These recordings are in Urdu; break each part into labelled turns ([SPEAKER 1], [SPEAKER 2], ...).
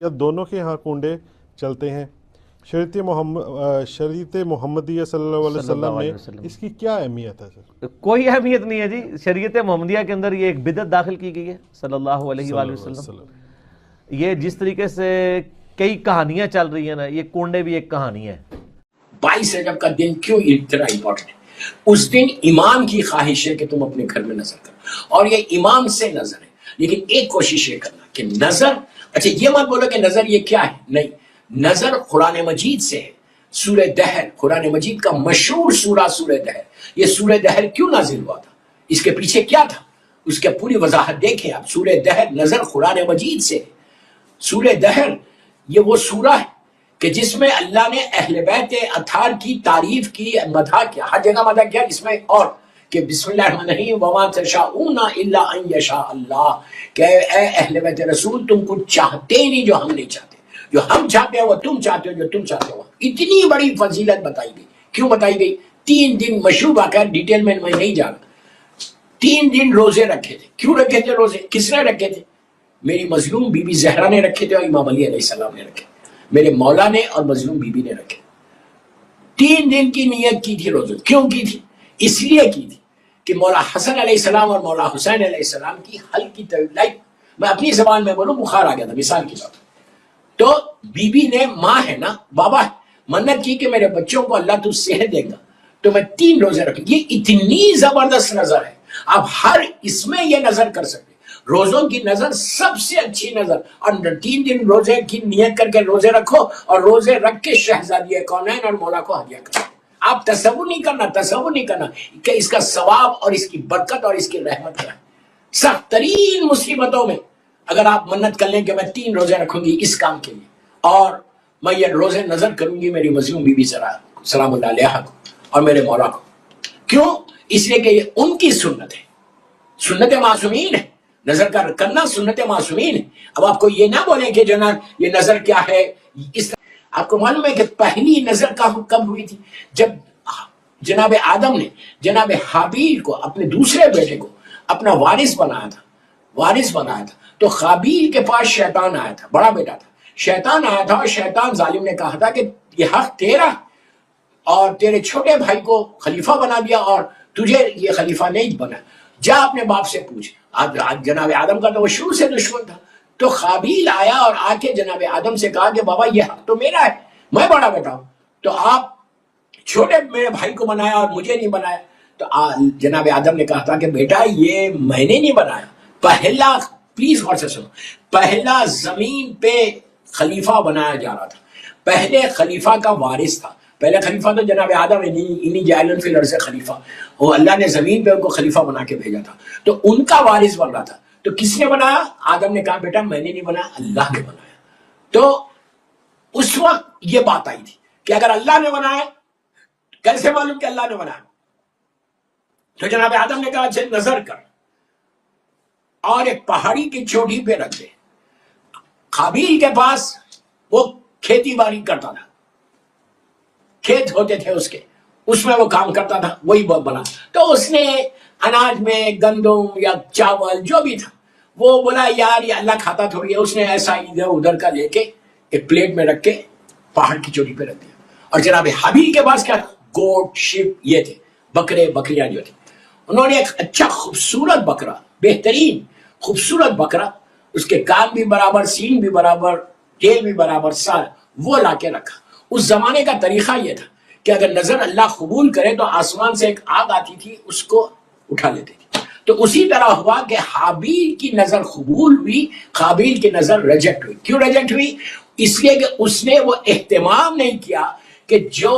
[SPEAKER 1] یا دونوں کے ہاں کنڈے چلتے ہیں؟ شریعت محمدیہ صلی اللہ علیہ وسلم میں اس کی کیا اہمیت ہے سر؟
[SPEAKER 2] کوئی اہمیت نہیں ہے جی. شریعت محمدیہ کے اندر یہ ایک بدعت داخل کی گئی ہے صلی اللہ علیہ وآلہ وسلم. یہ جس طریقے سے کئی کہانیاں چل رہی ہیں نا، یہ کنڈے بھی ایک کہانی ہے.
[SPEAKER 3] 22 رجب کا دن کیوں اتنا امپورٹنٹ ہے؟ اس دن امام کی خواہش ہے کہ تم اپنے گھر میں نظر کرو، اور یہ امام سے نظر ہے. لیکن ایک کوشش یہ کرنا کہ نظر، اچھا یہ مت بولو کہ نظر یہ کیا ہے، نہیں، نظر قرآن مجید سے ہے. سورہ دہر قرآن مجید کا مشہور سورہ سورہ دہر. یہ سورہ دہر کیوں نازل ہوا تھا، اس کے پیچھے کیا تھا، اس کے پوری وضاحت دیکھیں آپ. سورہ دہر نظر قرآن مجید سے ہے. سورہ دہر یہ وہ سورہ ہے کہ جس میں اللہ نے اہل بیت اطہار کی تعریف کی، مدح کیا، ہر جگہ مدح کیا، اس میں اور کہ بسم اللہ الرحمن الرحیم وما تشاءون الا ان یشاء اللہ، کہ اے اہل بیت رسول تم کچھ چاہتے نہیں جو ہم نہیں چاہتے، جو ہم چاہتے ہیں وہ تم چاہتے ہو، جو تم چاہتے ہو. اتنی بڑی فضیلت بتائی گئی. کیوں بتائی گئی؟ 3 دن مشروع واقعہ، ڈیٹیل میں نہیں جانا. 3 دن روزے رکھے تھے. کیوں رکھے تھے روزے؟ کس نے رکھے تھے؟ میری مظلوم بی بی زہرا نے رکھے تھے اور امام علی علیہ السلام نے رکھے. میرے مولا نے اور مظلوم بی بی نے رکھے. 3 دن کی نیت کی تھی روزے. کیوں کی تھی؟ اس لیے کی تھی کہ مولا حسن علیہ السلام اور مولا حسین علیہ السلام کی ہلکی طبیعت، میں اپنی زبان میں بولوں بخار آ گیا تھا مثال کی بات. تو بی بی نے، ماں ہے نا، بابا ہے، منت کی کہ میرے بچوں کو اللہ تو صحت دے گا تو میں 3 روزے رکھوں. یہ اتنی زبردست نظر ہے، آپ ہر اس میں یہ نظر کر سکتے. روزوں کی نظر سب سے اچھی نظر. اور 3 دن روزے کی نیت کر کے روزے رکھو، اور روزے رکھ کے شہزادی کونین اور مولا کو ہدیہ کرو. آپ تصور نہیں کرنا کہ اس کا ثواب اور اس کی برکت اور اس کی رحمت کیا ہے. سخت ترین مصیبتوں میں اگر آپ منت کر لیں کہ میں 3 روزے رکھوں گی اس کام کے لیے، اور میں یہ روزے نظر کروں گی میری مظلوم بی بی زہرا سلام اللہ علیہا کو اور میرے مولا کو. کیوں؟ اس لیے کہ یہ ان کی سنت ہے، سنت معصومین ہے. نظر کرنا سنت معصومین ہے. اب آپ کو یہ نہ بولیں کہ جناب یہ نظر کیا ہے. اس آپ کو معلوم ہے کہ پہلی نظر کب ہوئی تھی؟ جب جناب آدم نے جناب حابیل کو، اپنے دوسرے بیٹے کو اپنا وارث بنایا تھا. تو حابیل کے پاس شیطان آیا تھا، بڑا بیٹا تھا. شیطان آیا تھا اور شیطان ظالم نے کہا تھا کہ یہ حق تیرا اور تیرے چھوٹے بھائی کو خلیفہ بنا دیا اور تجھے یہ خلیفہ نہیں بنا، جا اپنے باپ سے پوچھ. جناب آدم کا تو وہ شروع سے دشمن تھا. تو حابیل آیا اور آ کے جناب آدم سے کہا کہ بابا یہ حق تو میرا ہے، میں بڑا بیٹا ہوں، تو آپ چھوٹے میرے بھائی کو بنایا اور مجھے نہیں بنایا. تو جناب آدم نے کہا تھا کہ بیٹا یہ میں نے نہیں بنایا. پہلا، پلیز غور سے سنو، پہلا زمین پہ خلیفہ بنایا جا رہا تھا، پہلے خلیفہ کا وارث تھا. پہلے خلیفہ تو جناب آدم انہی جاعلن فی الارض خلیفہ، وہ اللہ نے زمین پہ ان کو خلیفہ بنا کے بھیجا تھا، تو ان کا وارث بن رہا تھا. تو کس نے بنایا؟ آدم نے کہا بیٹا میں نے نہیں بنایا، اللہ نے بنایا. تو اس وقت یہ بات آئی تھی کہ اگر اللہ نے بنایا، کیسے معلوم کہ اللہ نے بنایا؟ تو جناب آدم نے کہا اچھا نظر کر اور ایک پہاڑی کی چوٹی پہ رکھ دے. حابیل کے پاس وہ کھیتی باڑی کرتا تھا، کھیت ہوتے تھے اس میں وہ کام کرتا تھا، وہی بنا. تو اس نے اناج میں گندم یا چاول جو بھی تھا وہ بولا یار یہ اللہ کھاتا تھوڑی ہے. اس نے ایسا ادھر ادھر کا لے کے ایک پلیٹ میں رکھ کے پہاڑ کی چوٹی پہ رکھ دیا. اور جناب حابیل کے پاس کیا تھا؟ گوٹ، شپ یہ تھے، بکریاں جو تھے. انہوں نے ایک اچھا خوبصورت بکرا، بہترین خوبصورت بکرا، اس کے کان بھی برابر، سینگ بھی برابر، ٹیل بھی برابر، سارا وہ لا کے رکھا. اس زمانے کا طریقہ یہ تھا کہ اگر نظر اللہ قبول کرے تو آسمان سے ایک آگ آتی تھی، اس کو اٹھا لیتے تھے. تو اسی طرح ہوا کہ حابیل کی نظر قبول ہوئی، قابیل کی نظر ریجیکٹ ہوئی. کیوں ریجیکٹ ہوئی؟ اس لیے کہ اس نے وہ اہتمام نہیں کیا کہ جو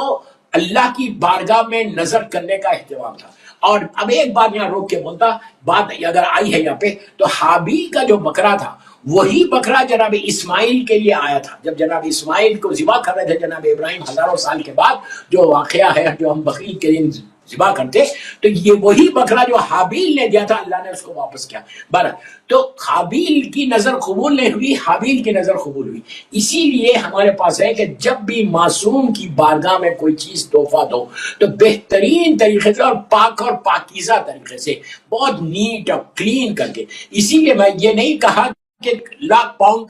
[SPEAKER 3] اللہ کی بارگاہ میں نظر کرنے کا اہتمام تھا. اور اب ایک بات یہاں روک کے بولتا، بات اگر آئی ہے یہاں پہ، تو حابیل کا جو بکرا تھا وہی بکرا جناب اسماعیل کے لیے آیا تھا. جب جناب اسماعیل کو ذبح کر رہے تھے جناب ابراہیم ہزاروں سال کے بعد، جو واقعہ ہے جو ہم بقرعید کے دن ذبح کرتے، تو یہ وہی بکرا جو حابیل نے دیا تھا اللہ نے اس کو واپس کیا. تو حابیل کی نظر قبول نہیں ہوئی، حابیل کی نظر قبول ہوئی. اسی لیے ہمارے پاس ہے کہ جب بھی معصوم کی بارگاہ میں کوئی چیز تحفہ دو تو بہترین طریقے سے اور پاک اور پاکیزہ طریقے سے، بہت نیٹ اور کلین کر کے. اسی لیے میں یہ نہیں کہا کہ 1,00,000 پاؤنڈ